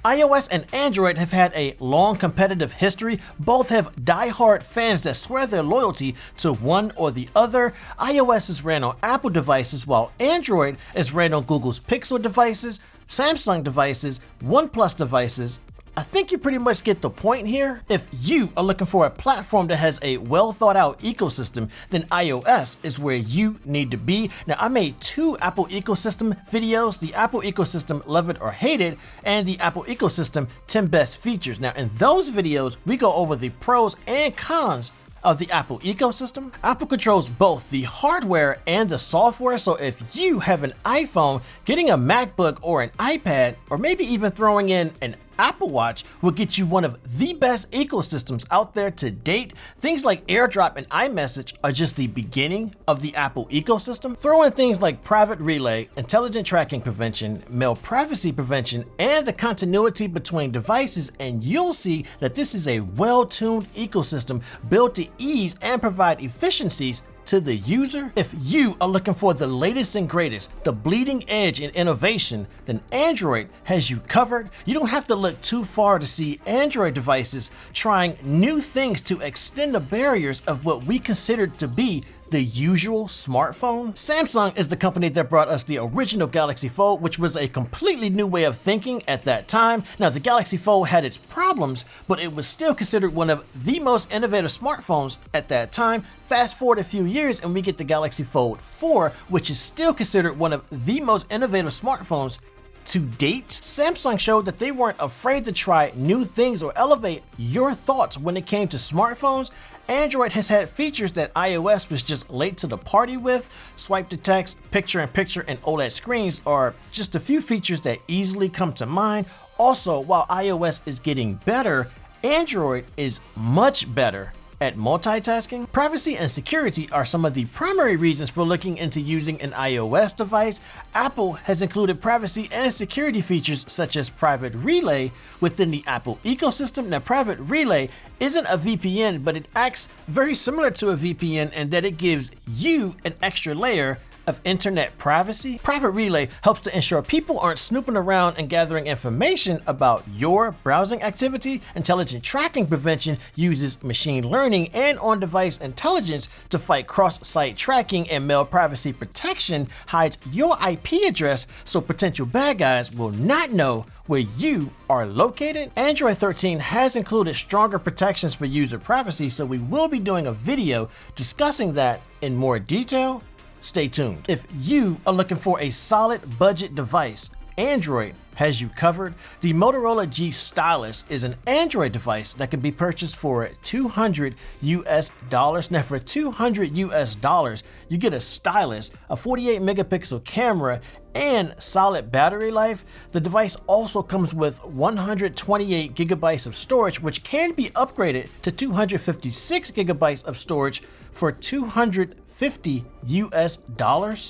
iOS and Android have had a long competitive history. Both have die-hard fans that swear their loyalty to one or the other. iOS is ran on Apple devices while Android is ran on Google's Pixel devices, Samsung devices, OnePlus devices. I think you pretty much get the point here. If you are looking for a platform that has a well thought out ecosystem, then iOS is where you need to be. Now, I made 2 Apple ecosystem videos, the Apple ecosystem Love It or Hate It, and the Apple ecosystem 10 Best Features. Now, in those videos, we go over the pros and cons of the Apple ecosystem. Apple controls both the hardware and the software, so if you have an iPhone, getting a MacBook or an iPad, or maybe even throwing in an Apple Watch will get you one of the best ecosystems out there to date. Things like AirDrop and iMessage are just the beginning of the Apple ecosystem. Throw in things like private relay, intelligent tracking prevention, mail privacy prevention, and the continuity between devices, and you'll see that this is a well-tuned ecosystem built to ease and provide efficiencies to the user. If you are looking for the latest and greatest, the bleeding edge in innovation, then Android has you covered. You don't have to look too far to see Android devices trying new things to extend the barriers of what we consider to be the usual smartphone. Samsung is the company that brought us the original Galaxy Fold, which was a completely new way of thinking at that time. Now, the Galaxy Fold had its problems, but it was still considered one of the most innovative smartphones at that time. Fast forward a few years and we get the Galaxy Fold 4, which is still considered one of the most innovative smartphones to date. Samsung showed that they weren't afraid to try new things or elevate your thoughts when it came to smartphones. Android has had features that iOS was just late to the party with. Swipe to text, picture-in-picture, and OLED screens are just a few features that easily come to mind. Also, while iOS is getting better, Android is much better at multitasking. Privacy and security are some of the primary reasons for looking into using an iOS device. Apple has included privacy and security features such as Private Relay within the Apple ecosystem. Now, Private Relay isn't a VPN, but it acts very similar to a VPN in that it gives you an extra layer of internet privacy. Private Relay helps to ensure people aren't snooping around and gathering information about your browsing activity. Intelligent tracking prevention uses machine learning and on-device intelligence to fight cross-site tracking, and mail privacy protection hides your IP address so potential bad guys will not know where you are located. Android 13 has included stronger protections for user privacy, so we will be doing a video discussing that in more detail. Stay tuned. If you are looking for a solid budget device, Android has you covered. The Motorola G Stylus is an Android device that can be purchased for $200 US. Now, for $200 US, you get a stylus, a 48 megapixel camera, and solid battery life. The device also comes with 128 gigabytes of storage, which can be upgraded to 256 gigabytes of storage for $250 US.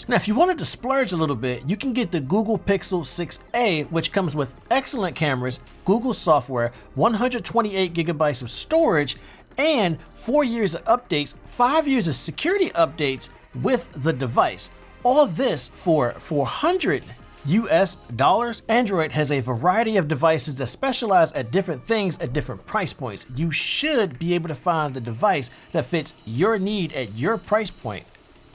Now, if you wanted to splurge a little bit, you can get the Google Pixel 6a, which comes with excellent cameras, Google software, 128 gigabytes of storage, and 4 years of updates, 5 years of security updates with the device. All this for $400 US. Android has a variety of devices that specialize at different things at different price points. You should be able to find the device that fits your need at your price point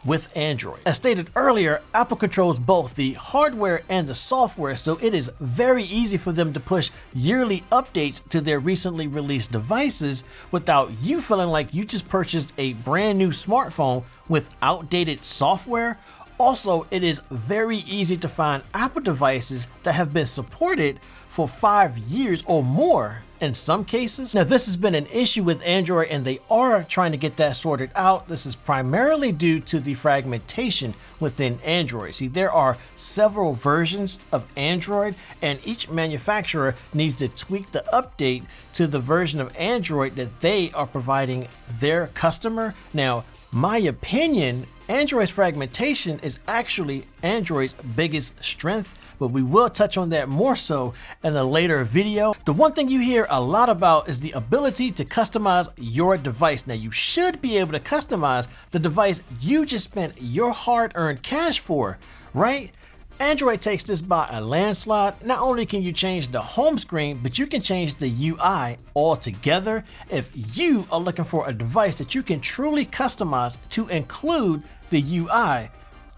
with Android. As stated earlier, Apple controls both the hardware and the software, so it is very easy for them to push yearly updates to their recently released devices without you feeling like you just purchased a brand new smartphone with outdated software. Also, it is very easy to find Apple devices that have been supported for 5 years or more in some cases. Now, this has been an issue with Android, and they are trying to get that sorted out. This is primarily due to the fragmentation within Android. See, there are several versions of Android, and each manufacturer needs to tweak the update to the version of Android that they are providing their customer. Now, my opinion, Android's fragmentation is actually Android's biggest strength, but we will touch on that more so in a later video. The one thing you hear a lot about is the ability to customize your device. Now, you should be able to customize the device you just spent your hard-earned cash for, right? Android takes this by a landslide. Not only can you change the home screen, but you can change the UI altogether. If you are looking for a device that you can truly customize to include the UI,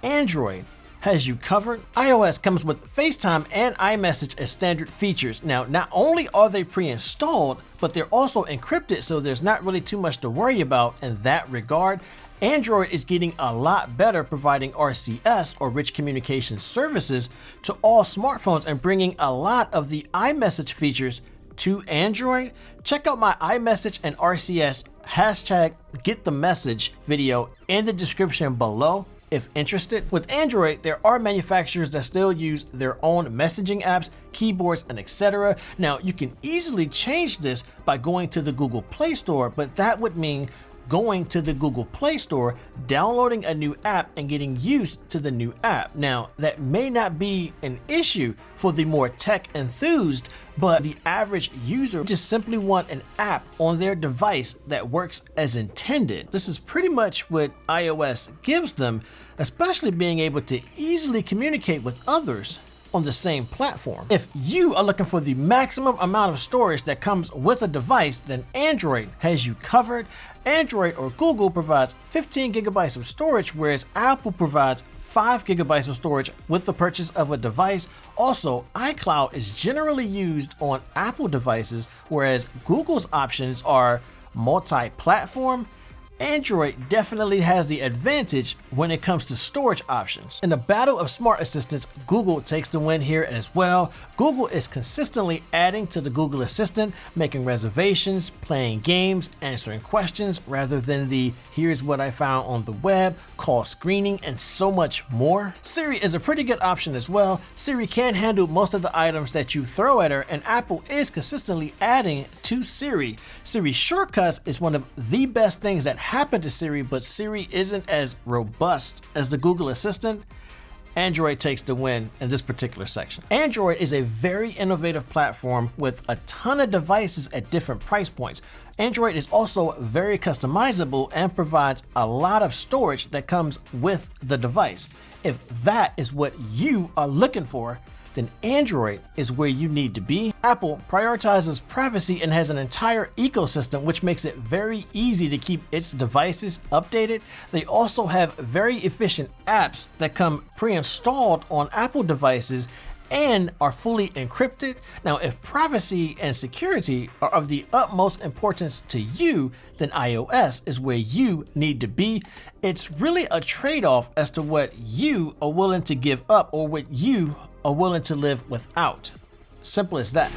Android has you covered. iOS comes with Facetime and iMessage as standard features. Now, not only are they pre-installed, but they're also encrypted, so there's not really too much to worry about in that regard. Android is getting a lot better providing RCS or rich communication services to all smartphones and bringing a lot of the iMessage features to Android. Check out my iMessage and RCS #GetTheMessage video in the description below if interested. With Android, there are manufacturers that still use their own messaging apps, keyboards, and etc. Now, you can easily change this by going to the Google Play Store, but that would mean going to the Google Play Store, downloading a new app, and getting used to the new app. Now, that may not be an issue for the more tech enthused, but the average user just simply want an app on their device that works as intended. This is pretty much what iOS gives them, especially being able to easily communicate with others on the same platform. If you are looking for the maximum amount of storage that comes with a device, then Android has you covered. Android or Google provides 15 gigabytes of storage, whereas Apple provides 5 gigabytes of storage with the purchase of a device. Also, iCloud is generally used on Apple devices, whereas Google's options are multi-platform. Android definitely has the advantage when it comes to storage options. In the battle of smart assistants, Google takes the win here as well. Google is consistently adding to the Google Assistant, making reservations, playing games, answering questions, rather than the here's what I found on the web, call screening, and so much more. Siri is a pretty good option as well. Siri can handle most of the items that you throw at her, and Apple is consistently adding to Siri. Siri shortcuts is one of the best things that happen to Siri, but Siri isn't as robust as the Google Assistant. Android takes the win in this particular section. Android is a very innovative platform with a ton of devices at different price points. Android is also very customizable and provides a lot of storage that comes with the device. If that is what you are looking for, then Android is where you need to be. Apple prioritizes privacy and has an entire ecosystem which makes it very easy to keep its devices updated. They also have very efficient apps that come pre-installed on Apple devices and are fully encrypted. Now, if privacy and security are of the utmost importance to you, then iOS is where you need to be. It's really a trade-off as to what you are willing to give up or what you are willing to live without. Simple as that.